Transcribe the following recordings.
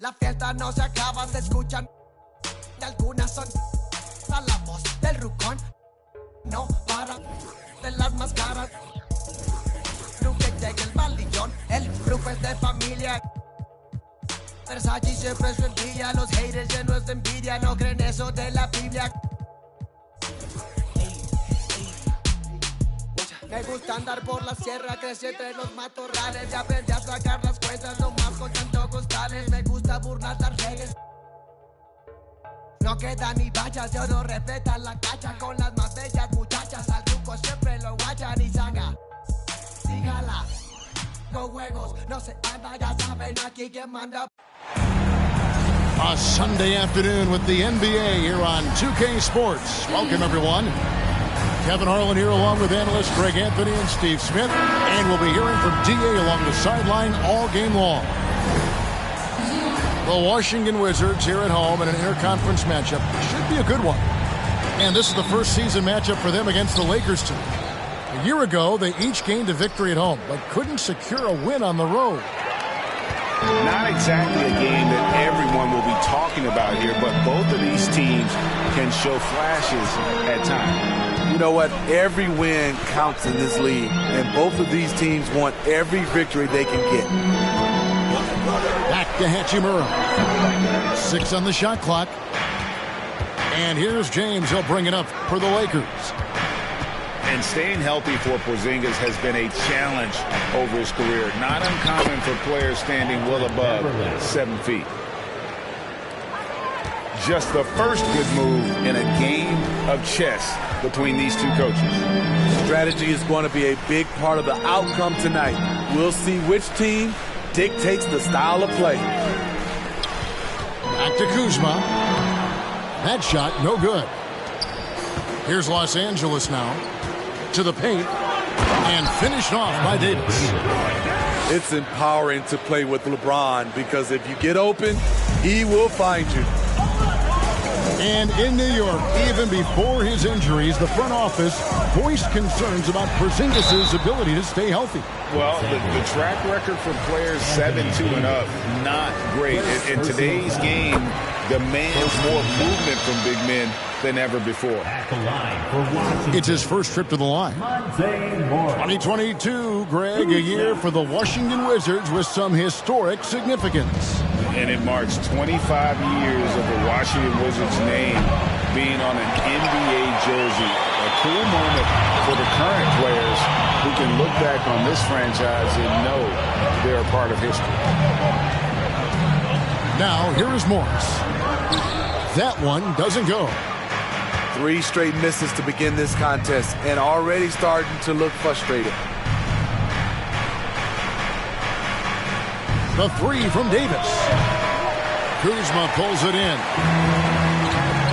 La fiesta no se acaba, se escuchan. Algunas son a la voz del rucón. No para de las máscaras. Nunca llega el malillón, el grupo es de familia. Versace siempre su envidia, los haters llenos de envidia, no creen eso de la Biblia. Me gusta andar por la sierra, crecí entre los matorrales, ya aprendí a sacar las cuentas, no más con tanto costales. Me gusta burlar las reglas. No quedan ni vallas, de oro respetan la cacha con las más bellas muchachas. Al truco siempre lo guachan y saga. Sígala, con juegos, no se anda, ya saben aquí quien manda. A Sunday afternoon with the NBA here on 2K Sports. Welcome, everyone. Kevin Harlan here along with analysts Greg Anthony and Steve Smith. And we'll be hearing from DA along the sideline all game long. The Washington Wizards here at home in an interconference matchup. Should be a good one. And this is the first season matchup for them against the Lakers team. A year ago, they each gained a victory at home, but couldn't secure a win on the road. Not exactly a game that everyone will be talking about here, but both of these teams can show flashes at times. You know what? Every win counts in this league, and both of these teams want every victory they can get. Back to Hachimura. 6 on the shot clock. And here's James. He'll bring it up for the Lakers. And staying healthy for Porzingis has been a challenge over his career. Not uncommon for players standing well above 7 feet. Just the first good move in a game of chess between these two coaches. Strategy is going to be a big part of the outcome tonight. We'll see which team dictates the style of play. Back to Kuzma. That shot, no good. Here's Los Angeles now. To the paint. And finished off by Davis. It's empowering to play with LeBron because if you get open, he will find you. And in New York, even before his injuries, the front office voiced concerns about Porzingis' ability to stay healthy. Well, the track record for players 7-2 and up, not great. In today's game, demands more movement from big men than ever before. It's his first trip to the line. 2022, Greg, a year for the Washington Wizards with some historic significance. And it marks 25 years of the Washington Wizards name being on an NBA jersey. A cool moment for the current players who can look back on this franchise and know they're a part of history. Now, here is Morris. That one doesn't go. 3 straight misses to begin this contest and already starting to look frustrated. The 3 from Davis. Kuzma pulls it in.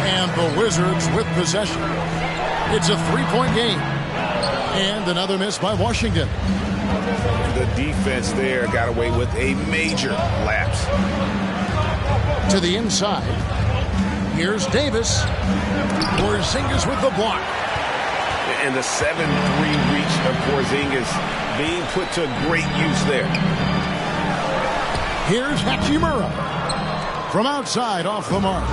And the Wizards with possession. It's a 3-point game. And another miss by Washington. The defense there got away with a major lapse. To the inside. Here's Davis. Porzingis with the block. And the 7-3 reach of Porzingis being put to great use there. Here's Hachimura. From outside, off the mark.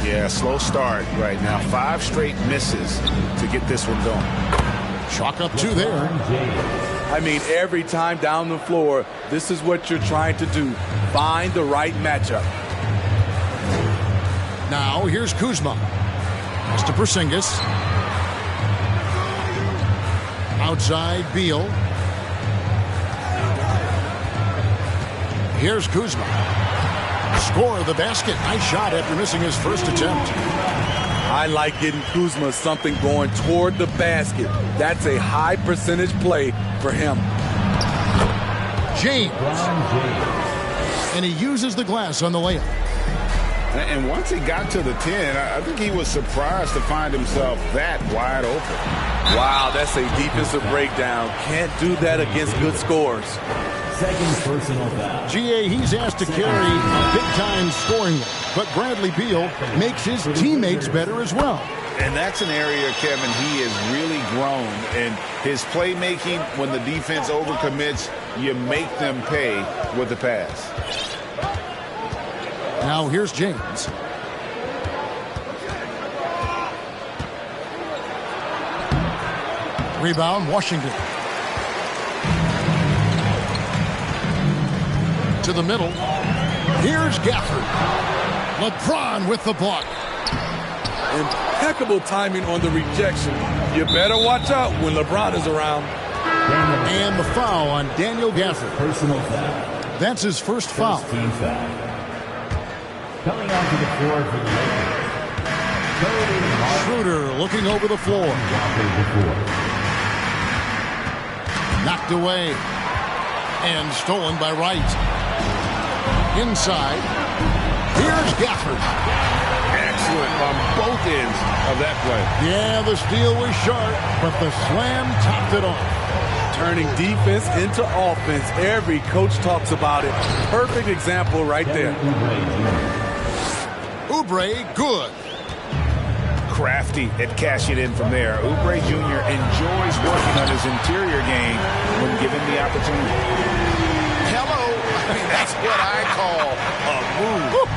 Yeah, slow start right now. 5 straight misses to get this one going. Chalk up 2 there. I mean, every time down the floor, this is what you're trying to do. Find the right matchup. Now, here's Kuzma. Pass to Porzingis. Outside, Beal. Here's Kuzma. Score of the basket. Nice shot after missing his first attempt. I like getting Kuzma something going toward the basket. That's a high percentage play for him. James. And he uses the glass on the layup. And once he got to the 10, I think he was surprised to find himself that wide open. Wow, that's a defensive breakdown. Can't do that against good scores. Second personal foul. GA, he's asked to carry a big-time scoring role, but Bradley Beal makes his teammates better as well. And that's an area, Kevin, he has really grown. And his playmaking, when the defense overcommits, you make them pay with the pass. Now here's James. Rebound, Washington. To the middle. Here's Gafford. LeBron with the block. Impeccable timing on the rejection. You better watch out when LeBron is around. And the foul on Daniel Gafford. Personal foul. That's his first foul. Team foul. Coming onto the floor for the Lakers. Schroeder looking over the floor. Knocked away. And stolen by Wright. Inside. Here's Gafford. Excellent on both ends of that play. Yeah, the steal was sharp, but the slam topped it off. Turning defense into offense. Every coach talks about it. Perfect example right there. Oubre, good. Crafty at cashing in from there. Oubre Jr. enjoys working on his interior game when given the opportunity. Hello. I mean, that's what I call a move. Woo.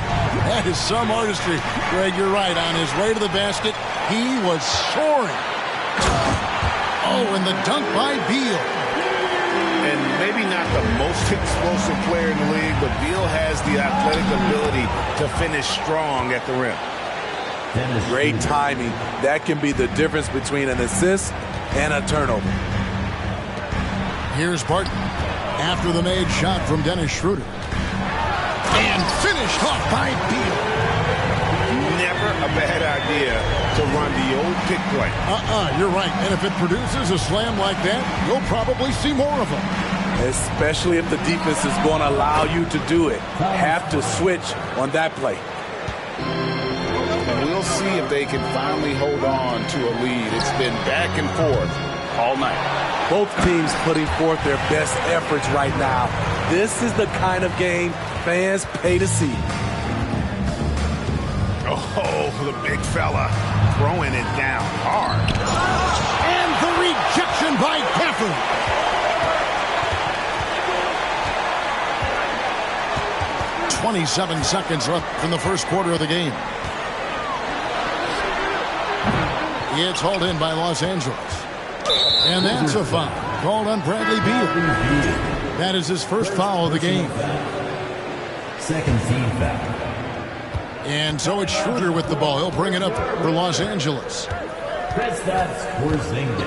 That is some artistry. Greg, you're right. On his way to the basket, he was soaring. Oh, and the dunk by Beal. And maybe not the most explosive player in the league, but Beal has the athletic ability to finish strong at the rim. Great timing. That can be the difference between an assist and a turnover. Here's Barton after the made shot from Dennis Schroeder. And finished off by Beal. Never a bad idea to run the old pick play. You're right. And if it produces a slam like that, you'll probably see more of them. Especially if the defense is going to allow you to do it. Have to switch on that play. And we'll see if they can finally hold on to a lead. It's been back and forth all night. Both teams putting forth their best efforts right now. This is the kind of game fans pay to see. Oh, the big fella throwing it down hard. And the rejection by Gafford. .27 seconds left in the first quarter of the game. It's hauled in by Los Angeles. And that's a foul called on Bradley Beal. That is his first foul of the game. Second team foul. And so it's Schroeder with the ball. He'll bring it up for Los Angeles. Kristaps Porzingis.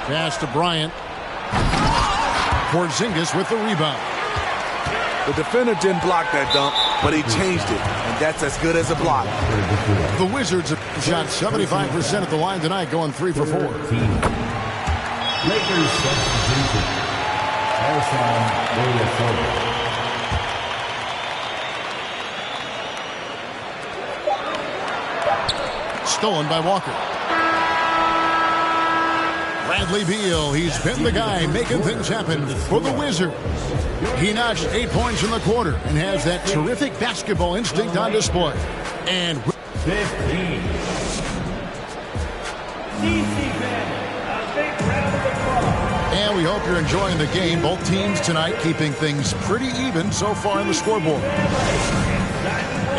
Pass to Bryant. Porzingis with the rebound. The defender didn't block that dunk, but he changed it, and that's as good as a block. The Wizards have shot 75% at the line tonight, going 3 for 4. Lakers substitution. Ersan Ilyasova. Stolen by Walker. Bradley Beal, he's been the guy making things happen for the Wizards. He notched 8 points in the quarter and has that terrific basketball instinct on display. And 15. And we hope you're enjoying the game. Both teams tonight keeping things pretty even so far in the scoreboard.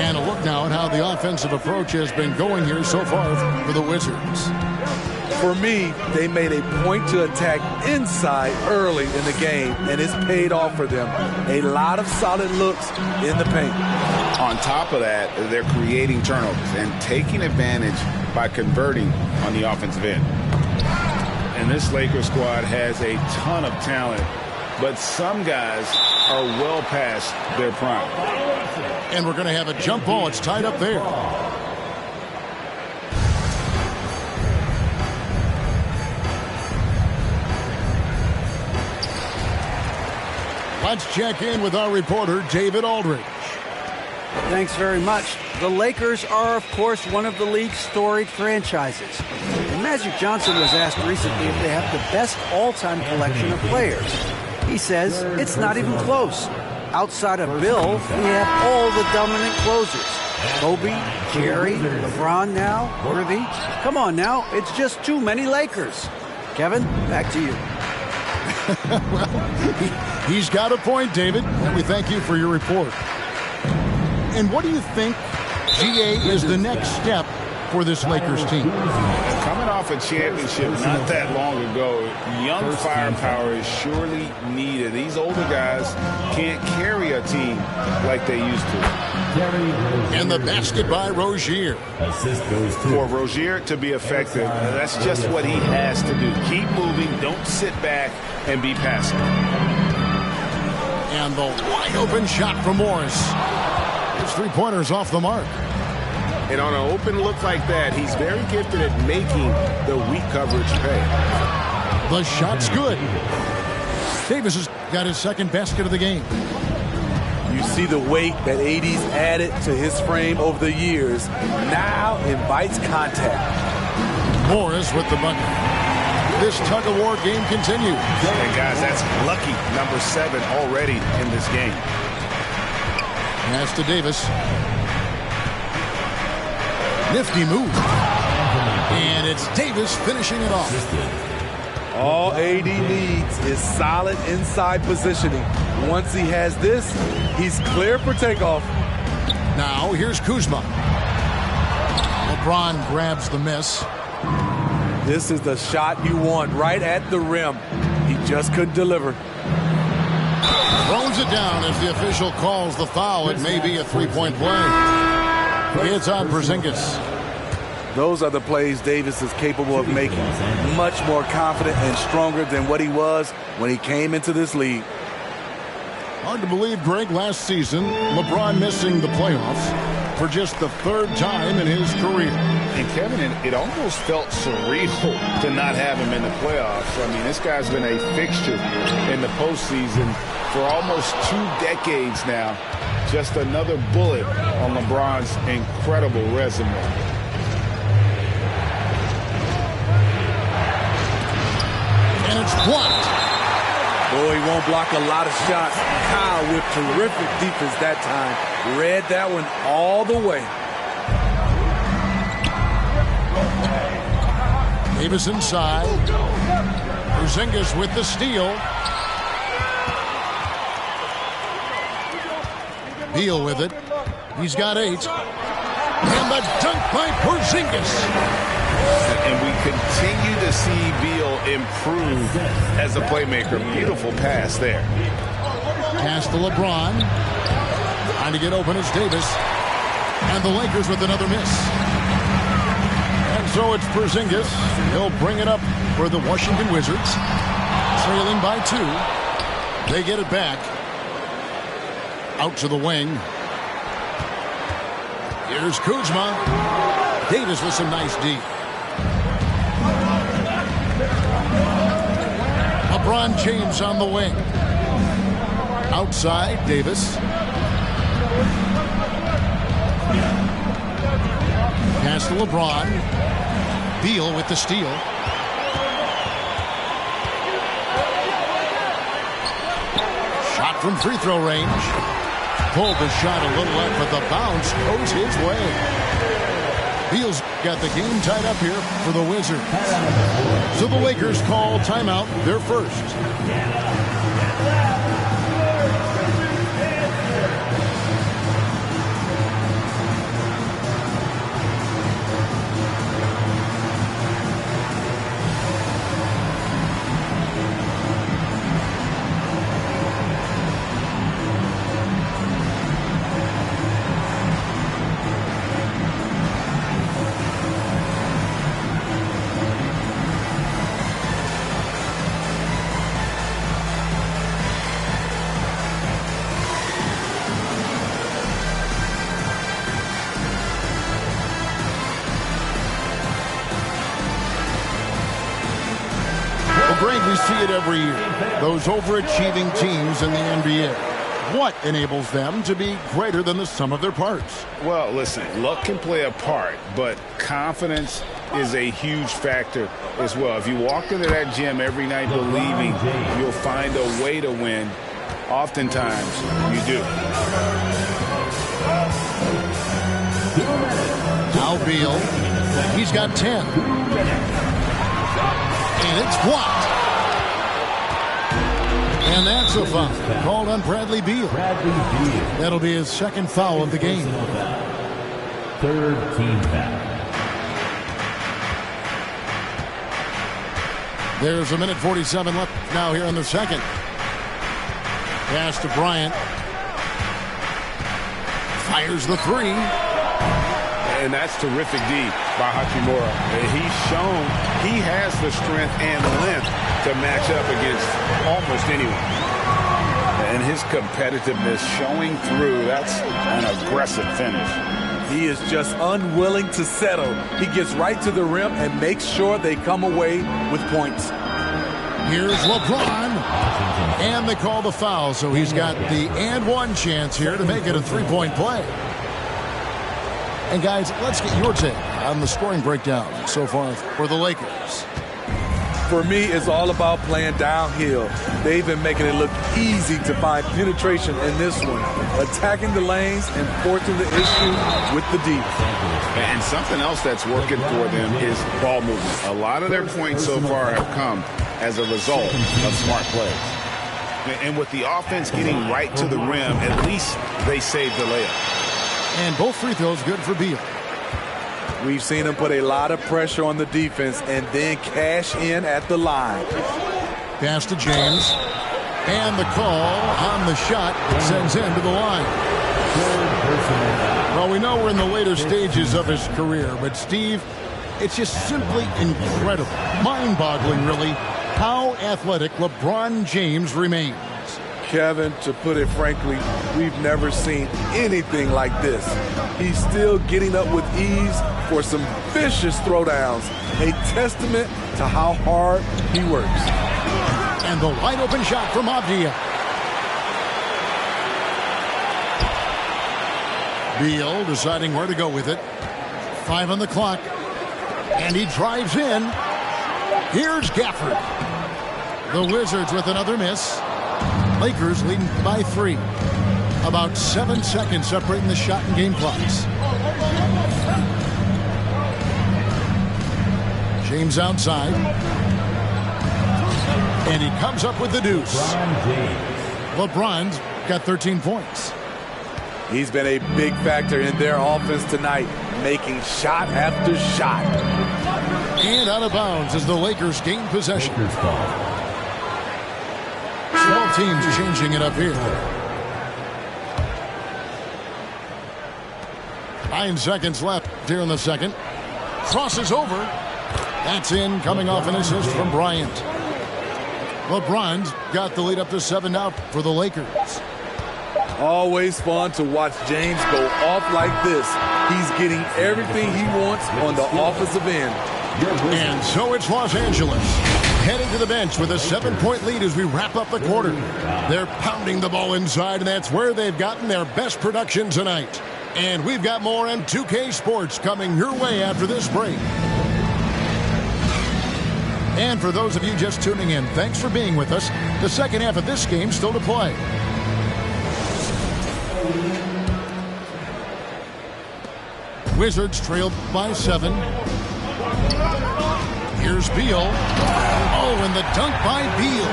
And a look now at how the offensive approach has been going here so far for the Wizards. For me, they made a point to attack inside early in the game, and it's paid off for them. A lot of solid looks in the paint. On top of that, they're creating turnovers and taking advantage by converting on the offensive end. And this Lakers squad has a ton of talent, but some guys are well past their prime. And we're going to have a jump ball. It's tied up there. Let's check in with our reporter, David Aldridge. Thanks very much. The Lakers are, of course, one of the league's storied franchises. And Magic Johnson was asked recently if they have the best all-time collection of players. He says it's not even close. Outside of Bill, we have all the dominant closers. Kobe, Jerry, LeBron now, Worthy. Come on now, it's just too many Lakers. Kevin, back to you. Well, he's got a point, David, and we thank you for your report. And what do you think, GA, is the next step for this Lakers team? Coming off a championship not that long ago, young firepower is surely needed. These older guys can't carry a team like they used to. And the basket by Rozier. For Rozier to be effective, that's just what he has to do. Keep moving, don't sit back and be passive. And the wide open shot from Morris. His three-pointers off the mark. And on an open look like that, he's very gifted at making the weak coverage pay. The shot's good. Davis has got his second basket of the game. You see the weight that AD's added to his frame over the years. Now invites contact. Morris with the bucket. This tug-of-war game continues. And guys, that's lucky number 7 already in this game. Pass to Davis. Nifty move. And it's Davis finishing it off. All AD needs is solid inside positioning. Once he has this, he's clear for takeoff. Now here's Kuzma. LeBron grabs the miss. This is the shot you want, right at the rim. He just couldn't deliver. Throws it down as the official calls the foul. It may be a three-point play. It's on Porzingis. Those are the plays Davis is capable of making. Much more confident and stronger than what he was when he came into this league. Hard to believe, Greg, last season, LeBron missing the playoffs for just the 3rd time in his career. And Kevin, it almost felt surreal to not have him in the playoffs. I mean, this guy's been a fixture in the postseason for almost 2 decades now. Just another bullet on LeBron's incredible resume. And it's blocked. Boy, he won't block a lot of shots. Kyle with terrific defense that time. Read that one all the way. Davis inside. Porzingis with the steal. Beal with it. He's got 8. And the dunk by Porzingis. And we continue to see Beal improve as a playmaker. Beautiful pass there. Pass to LeBron. Trying to get open is Davis. And the Lakers with another miss. And so it's Porzingis. He'll bring it up for the Washington Wizards. Trailing by 2. They get it back. Out to the wing. Here's Kuzma. Davis with some nice D. LeBron James on the wing. Outside, Davis. Pass to LeBron. Beal with the steal. Shot from free throw range. Pulled the shot a little left, but the bounce goes his way. Beal's got the game tied up here for the Wizards. So the Lakers call timeout, their first. Greg, we see it every year. Those overachieving teams in the NBA. What enables them to be greater than the sum of their parts? Well, listen, luck can play a part, but confidence is a huge factor as well. If you walk into that gym every night believing you'll find a way to win, oftentimes you do. Now Beal. He's got 10. And it's blocked. And that's a foul called on Bradley Beal. That'll be his second foul of the game. Third team foul. There's a minute 47 left now here in the second. Pass to Bryant. Fires the three. And that's terrific D by Hachimura. He's shown he has the strength and length to match up against almost anyone. And his competitiveness showing through. That's an aggressive finish. He is just unwilling to settle. He gets right to the rim and makes sure they come away with points. Here's LeBron. And they call the foul, so he's got the and one chance here to make it a three-point play. And guys, let's get your take on the scoring breakdown so far for the Lakers. For me, it's all about playing downhill. They've been making it look easy to find penetration in this one, attacking the lanes and forcing the issue with the deep. And something else that's working for them is ball movement. A lot of their points so far have come as a result of smart plays. And with the offense getting right to the rim, at least they saved the layup. And both free throws good for Beal. We've seen him put a lot of pressure on the defense and then cash in at the line. Pass to James. And the call on the shot sends him to the line. Well, we know we're in the later stages of his career, but Steve, it's just simply incredible, mind-boggling really, how athletic LeBron James remains. Kevin, to put it frankly, we've never seen anything like this. He's still getting up with ease for some vicious throwdowns, a testament to how hard he works. And the wide open shot from Avdia. Beal deciding where to go with it. 5 on the clock. And he drives in. Here's Gafford. The Wizards with another miss. Lakers leading by 3. About 7 seconds separating the shot and game clocks. James outside. And he comes up with the deuce. LeBron's got 13 points. He's been a big factor in their offense tonight, making shot after shot. And out of bounds as the Lakers gain possession. Both teams changing it up here. 9 seconds left here in the second. Crosses over. That's in, coming off an assist from Bryant. LeBron's got the lead up to 7 now for the Lakers. Always fun to watch James go off like this. He's getting everything he wants on the offensive end. And so it's Los Angeles heading to the bench with a 7-point lead as we wrap up the quarter. They're pounding the ball inside, and that's where they've gotten their best production tonight. And we've got more on 2K Sports coming your way after this break. And for those of you just tuning in, thanks for being with us. The second half of this game still to play. Wizards trailed by 7. Here's Beal. Oh, and the dunk by Beal.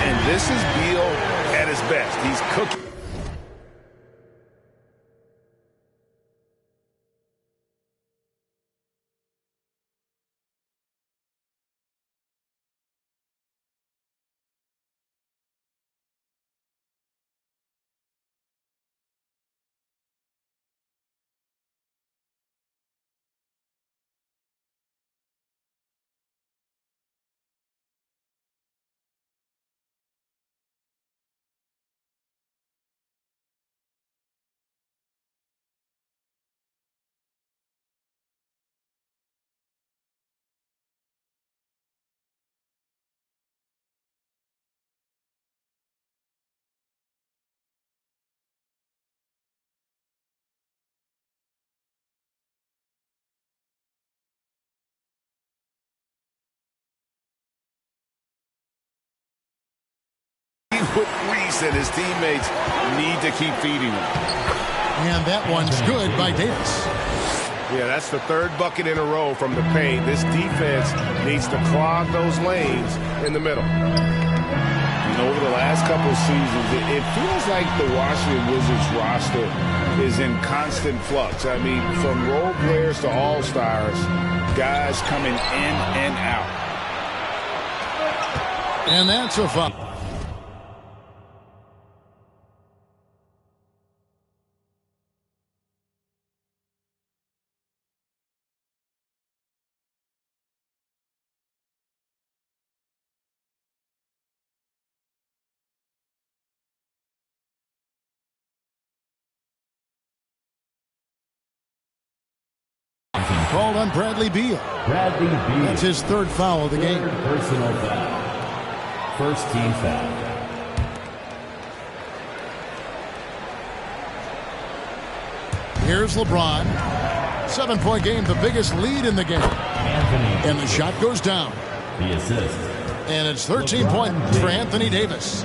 And this is Beal at his best. He's cooking. With Reese and his teammates need to keep feeding him. And that one's good by Davis. Yeah, that's the 3rd bucket in a row from the paint. This defense needs to clog those lanes in the middle. And over the last couple of seasons, it feels like the Washington Wizards roster is in constant flux. I mean, from role players to all-stars, guys coming in and out. And that's a foul. Called on Bradley Beal. Bradley Beal. That's his third foul of the game. Personal foul. First team foul. Here's LeBron. 7-point game, the biggest lead in the game. Anthony. And the shot goes down. The assist. And it's 13 points for Anthony Davis.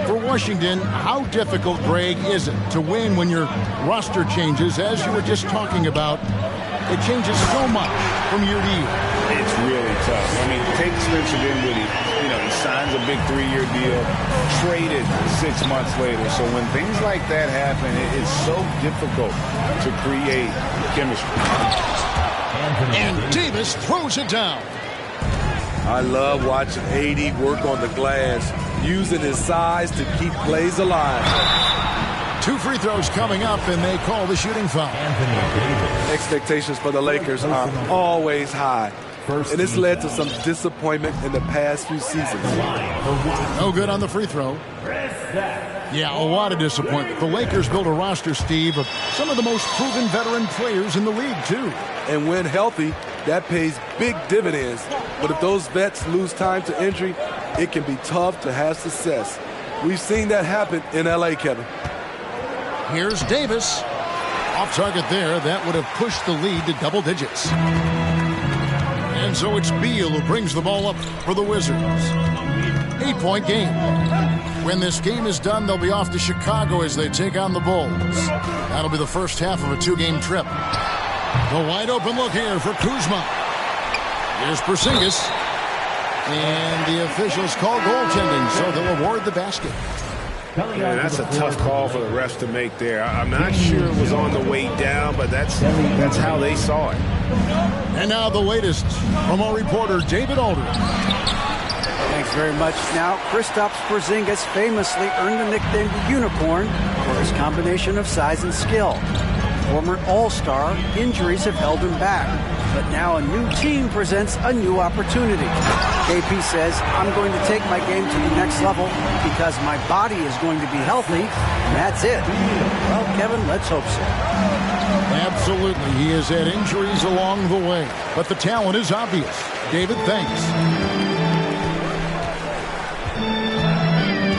For Washington, how difficult, Greg, is it to win when your roster changes, as you were just talking about? It changes so much from year to year. It's really tough. I mean, take Spencer Dinwiddie. You know, he signs a big 3-year deal, traded 6 months later. So when things like that happen, it's so difficult to create chemistry. And Davis throws it down. I love watching AD work on the glass, using his size to keep plays alive. 2 free throws coming up, and they call the shooting foul. Expectations for the Lakers are always high, and it's led to some disappointment in the past few seasons. No good on the free throw. Yeah, a lot of disappointment. The Lakers built a roster, Steve, of some of the most proven veteran players in the league, too. And when healthy, that pays big dividends. But if those vets lose time to injury, it can be tough to have success. We've seen that happen in L.A., Kevin. Here's Davis. Off target there. That would have pushed the lead to double digits. And so it's Beal who brings the ball up for the Wizards. 8-point game. When this game is done, they'll be off to Chicago as they take on the Bulls. That'll be the first half of a 2-game trip. The wide open look here for Kuzma. Here's Porzingis. And the officials call goaltending, so they'll award the basket. Yeah, that's a tough call for the refs to make there. I'm not sure it was on the way down, but that's how they saw it. And now the latest from our reporter, David Aldridge. Thanks very much. Now, Kristaps Porzingis famously earned the nickname the Unicorn for his combination of size and skill. Former All-Star, injuries have held him back. But now a new team presents a new opportunity. KP says, I'm going to take my game to the next level because my body is going to be healthy, and that's it. Well, Kevin, let's hope so. Absolutely. He has had injuries along the way, but the talent is obvious. David, thanks.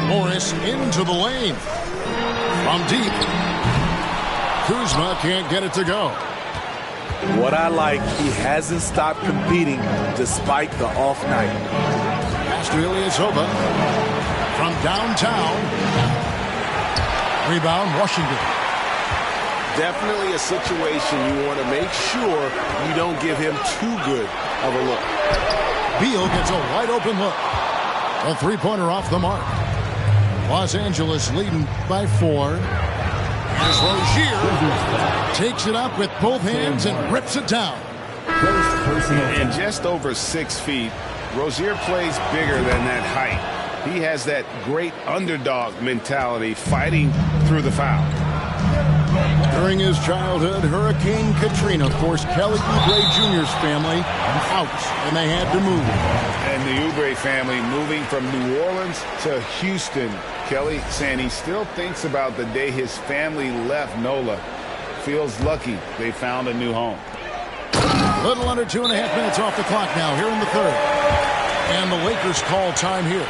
Morris into the lane. From deep. Kuzma can't get it to go. What I like, he hasn't stopped competing despite the off night. Pass to Ilyasova from downtown. Rebound, Washington. Definitely a situation you want to make sure you don't give him too good of a look. Beal gets a wide open look. A three-pointer off the mark. Los Angeles leading by 4. As Rozier takes it up with both hands and rips it down. And just over 6 feet, Rozier plays bigger than that height. He has that great underdog mentality fighting through the foul. During his childhood, Hurricane Katrina forced Kelly Oubre Jr.'s family out, and they had to move. And the Oubre family moving from New Orleans to Houston. Kelly saying he still thinks about the day his family left NOLA. Feels lucky they found a new home. Little under 2.5 minutes off the clock now here in the third. And the Lakers call time here.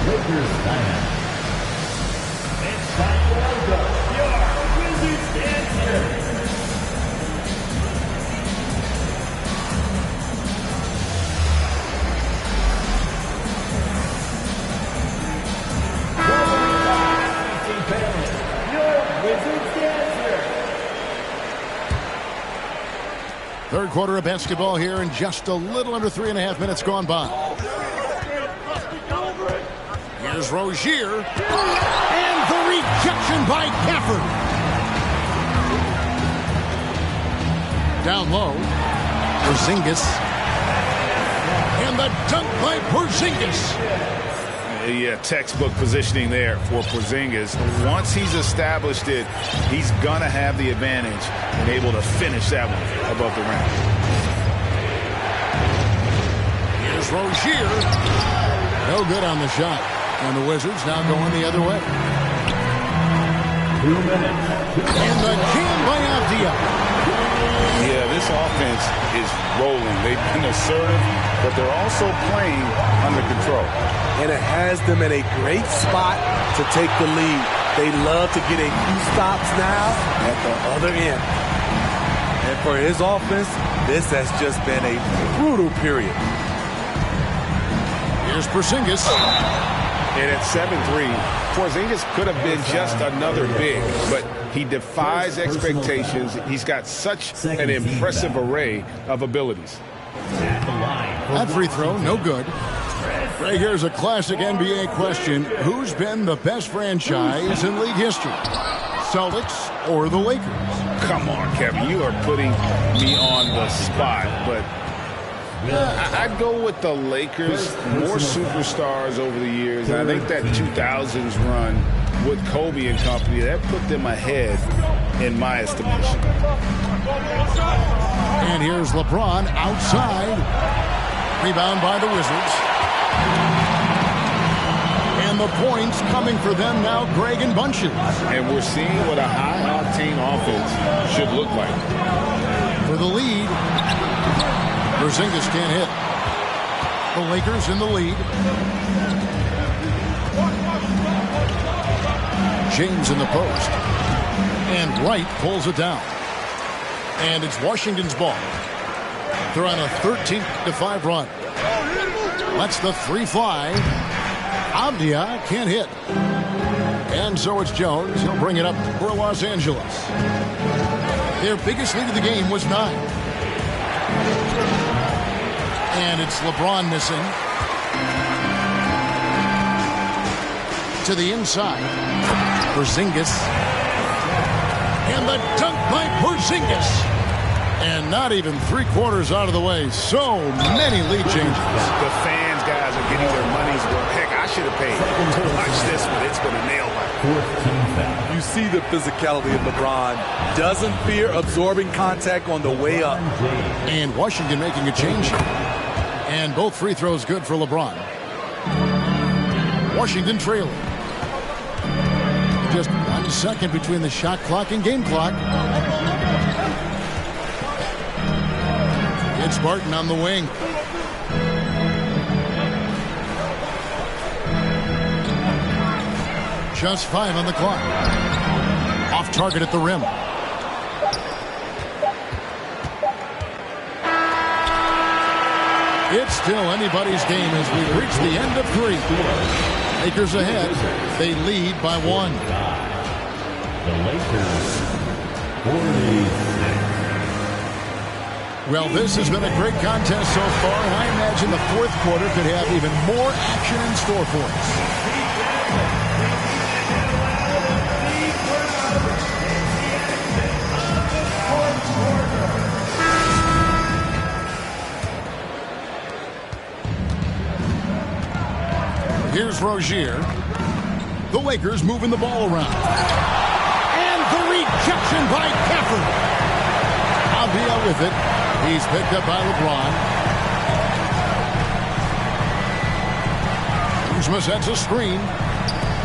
Lakers timeout. It's time to welcome your Wizards dancers. Third quarter of basketball here, and just a little under 3.5 minutes gone by. Here's Rozier, and the rejection by Gafford. Down low, Porzingis, and the dunk by Porzingis. Yeah, textbook positioning there for Porzingis. Once he's established it, he's going to have the advantage and able to finish that one above the rim. Here's Rozier. No good on the shot. And the Wizards now going the other way. 2 minutes. And the jam by Avdia. Yeah, this offense is rolling. They've been assertive, but they're also playing under control. And it has them in a great spot to take the lead. They love to get a few stops now at the other end. And for his offense, this has just been a brutal period. Here's Porzingis. And at 7'3", Porzingis could have been just another big, but he defies expectations. He's got such an impressive array of abilities. That free throw, no good. Right here's a classic NBA question. Who's been the best franchise in league history? Celtics or the Lakers? Come on, Kevin. You are putting me on the spot, but I'd go with the Lakers. More superstars over the years. I think that 2000s run with Kobe and company, that put them ahead in my estimation. And here's LeBron outside. Rebound by the Wizards. And the points coming for them now, Greg and Bunches. And we're seeing what a high-octane offense should look like. For the lead, Porzingis can't hit. The Lakers in the lead. James in the post. And Wright pulls it down. And it's Washington's ball. They're on a 13-5 run. Lets the three fly. Avdia can't hit. And so it's Jones. He'll bring it up for Los Angeles. Their biggest lead of the game was 9. And it's LeBron missing. To the inside. Porzingis. And the dunk by Porzingis. And not even 3/4 out of the way. So many lead changes. The fans, guys, are getting their money's worth. Heck, I should have paid to watch this one. It's been a nail biter. You see the physicality of LeBron. Doesn't fear absorbing contact on the way up. And Washington making a change here. And both free throws good for LeBron. Washington trailing. Just 1 second between the shot clock and game clock. It's Barton on the wing. Just 5 on the clock. Off target at the rim. It's still anybody's game as we reach the end of 3. Lakers ahead. They lead by 1. The Lakers, 46. Well, this has been a great contest so far, and I imagine the fourth quarter could have even more action in store for us. Here's Rozier. The Lakers moving the ball around. And the rejection by Gafford. Avdia with it. He's picked up by LeBron. Kuzma sets a screen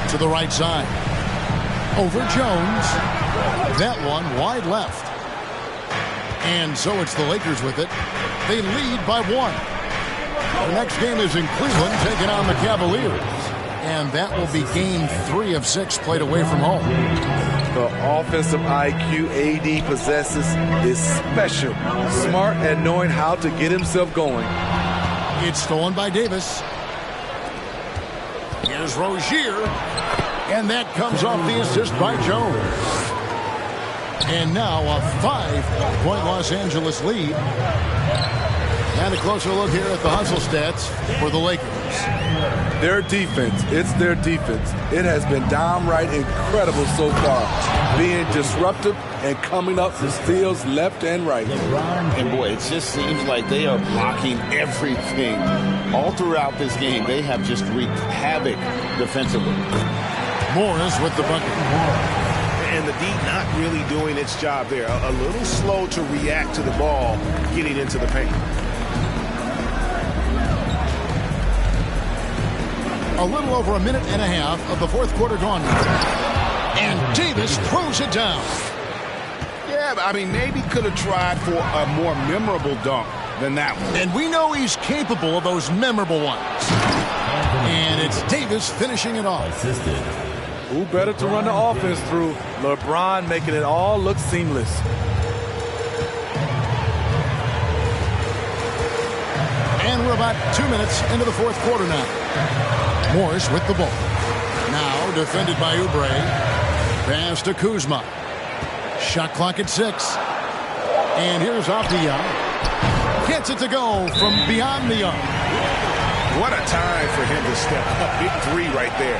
to the right side. Over Jones. That one wide left. And so it's the Lakers with it. They lead by 1. The next game is in Cleveland, taking on the Cavaliers. And that will be game 3 of 6 played away from home. The offensive IQ AD possesses is special. Smart at knowing how to get himself going. It's stolen by Davis. Here's Rozier. And that comes off the assist by Jones. And now a 5-point Los Angeles lead. And a closer look here at the hustle stats for the Lakers. Their defense, it's their defense. It has been downright incredible so far, being disruptive and coming up with steals left and right. And boy, it just seems like they are blocking everything. All throughout this game, they have just wreaked havoc defensively. Morris with the bucket. And the D not really doing its job there. A little slow to react to the ball getting into the paint. A little over a minute and a half of the fourth quarter gone now. And Davis throws it down. Yeah, I mean, maybe could have tried for a more memorable dunk than that one. And we know he's capable of those memorable ones. And it's Davis finishing it off. Who better to run the offense through? LeBron making it all look seamless. And we're about 2 minutes into the fourth quarter now. Morris with the ball. Now defended by Oubre. Pass to Kuzma. Shot clock at 6. And here's Avdia. Gets it to go from beyond the arc. What a time for him to step up. Big three right there.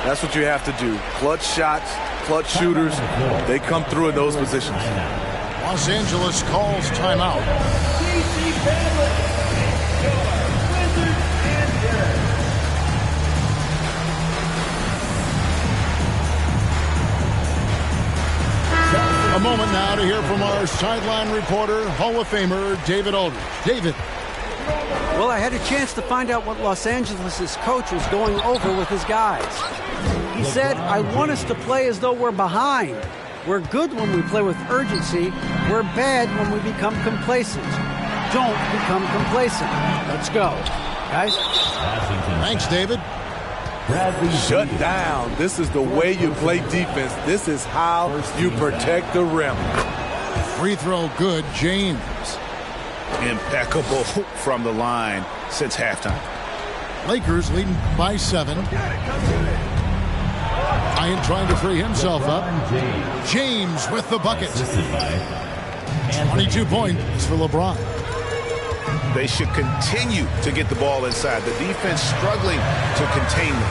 That's what you have to do. Clutch shots, clutch shooters. They come through in those positions. Los Angeles calls timeout. A moment now to hear from our sideline reporter, Hall of Famer David Aldridge. David. Well, I had a chance to find out what Los Angeles' coach was going over with his guys. He said, I want us to play as though we're behind. We're good when we play with urgency. We're bad when we become complacent. Don't become complacent. Let's go. Guys? Thanks, David. Shut down. This is the way you play defense. This is how you protect the rim. Free throw good, James. Impeccable from the line since halftime. Lakers leading by 7. Bryant trying to free himself up. James with the bucket. 22 points for LeBron. They should continue to get the ball inside. The defense struggling to contain them.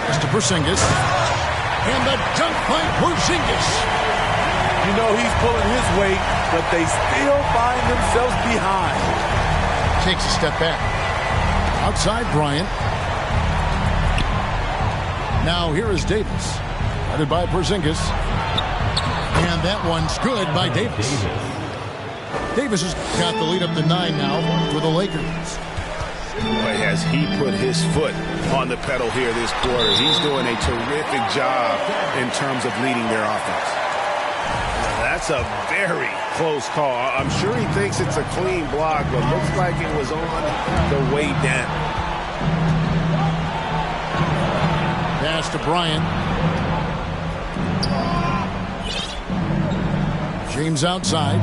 Pass to Porzingis. And the dunk by Porzingis. You know he's pulling his weight, but they still find themselves behind. Takes a step back. Outside Bryant. Now here is Davis. Guarded by Porzingis. And that one's good by Davis. Davis has got the lead up to 9 now for the Lakers. Boy, has he put his foot on the pedal here this quarter. He's doing a terrific job in terms of leading their offense. That's a very close call. I'm sure he thinks it's a clean block, but looks like it was on the way down. Pass to Bryant. James outside.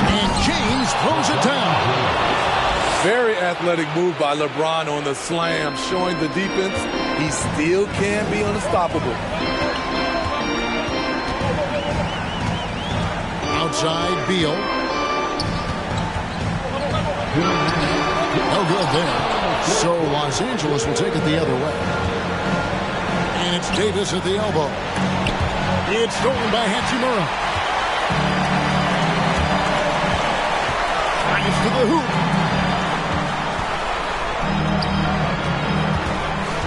And James throws it down. Very athletic move by LeBron on the slam, showing the defense he still can be unstoppable. Outside Beal. No good there. So Los Angeles will take it the other way. And it's Davis at the elbow. It's stolen by Hachimura. Drives to the hoop.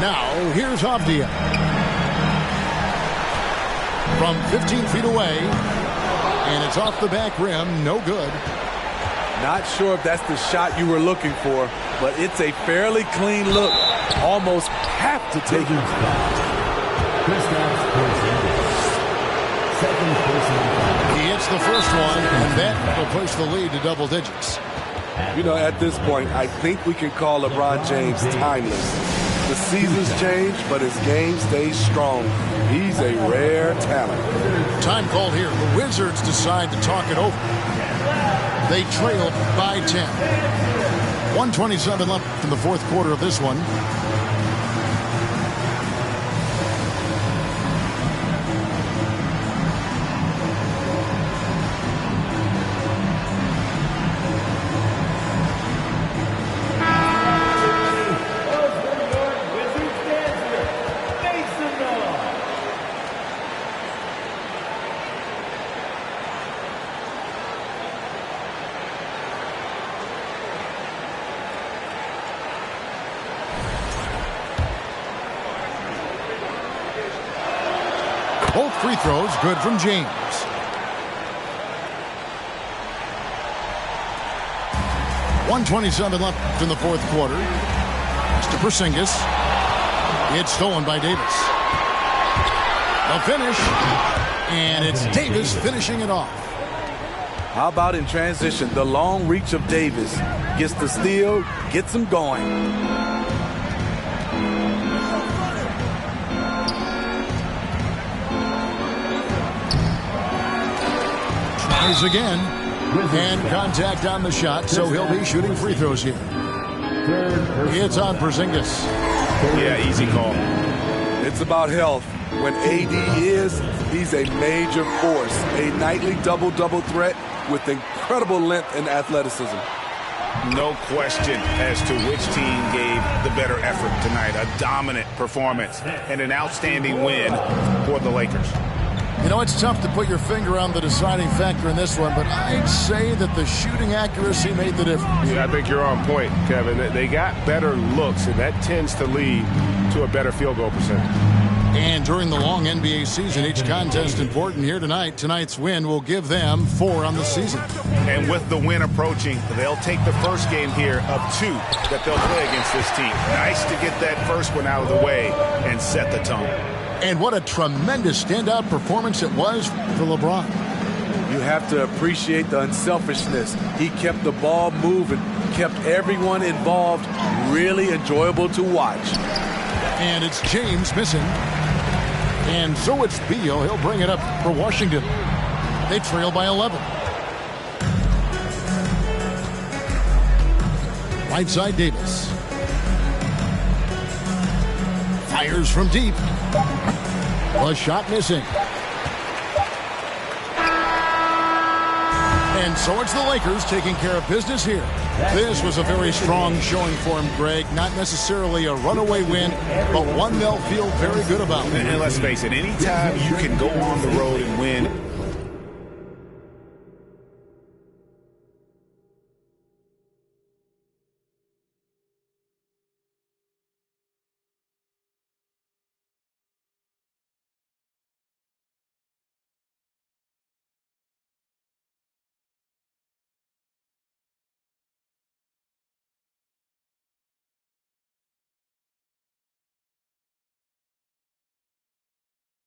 Now, here's Avdia. From 15 feet away. And it's off the back rim. No good. Not sure if that's the shot you were looking for, but it's a fairly clean look. Almost have to take it. He hits the first one, and that will push the lead to double digits. You know, at this point, I think we can call LeBron James timeless. The seasons change, but his game stays strong. He's a rare talent. Time called here. The Wizards decide to talk it over. They trailed by 10. 1:27 left in the fourth quarter of this one. Both free throws good from James. .127 left in the fourth quarter. To Porzingis. It's stolen by Davis. The finish. And it's Davis finishing it off. How about in transition? The long reach of Davis gets the steal, gets him going. Tries again. And contact on the shot, so he'll be shooting free throws here. It's on Porzingis. Yeah, easy call. It's about health. When AD is, he's a major force. A nightly double-double threat with incredible length and athleticism. No question as to which team gave the better effort tonight. A dominant performance and an outstanding win for the Lakers. You know, it's tough to put your finger on the deciding factor in this one, but I'd say that the shooting accuracy made the difference. Yeah, I think you're on point, Kevin. They got better looks, and that tends to lead to a better field goal percentage. And during the long NBA season, each contest important here tonight. Tonight's win will give them 4 on the season. And with the win approaching, they'll take the first game here of 2 that they'll play against this team. Nice to get that first one out of the way and set the tone. And what a tremendous standout performance it was for LeBron. You have to appreciate the unselfishness. He kept the ball moving, kept everyone involved, really enjoyable to watch. And it's James missing. And so it's Beal. He'll bring it up for Washington. They trail by 11. Right side Davis. Fires from deep. A shot missing. And so it's the Lakers taking care of business here. This was a very strong showing for him, Greg. Not necessarily a runaway win, but one they'll feel very good about. And let's face it, anytime you can go on the road and win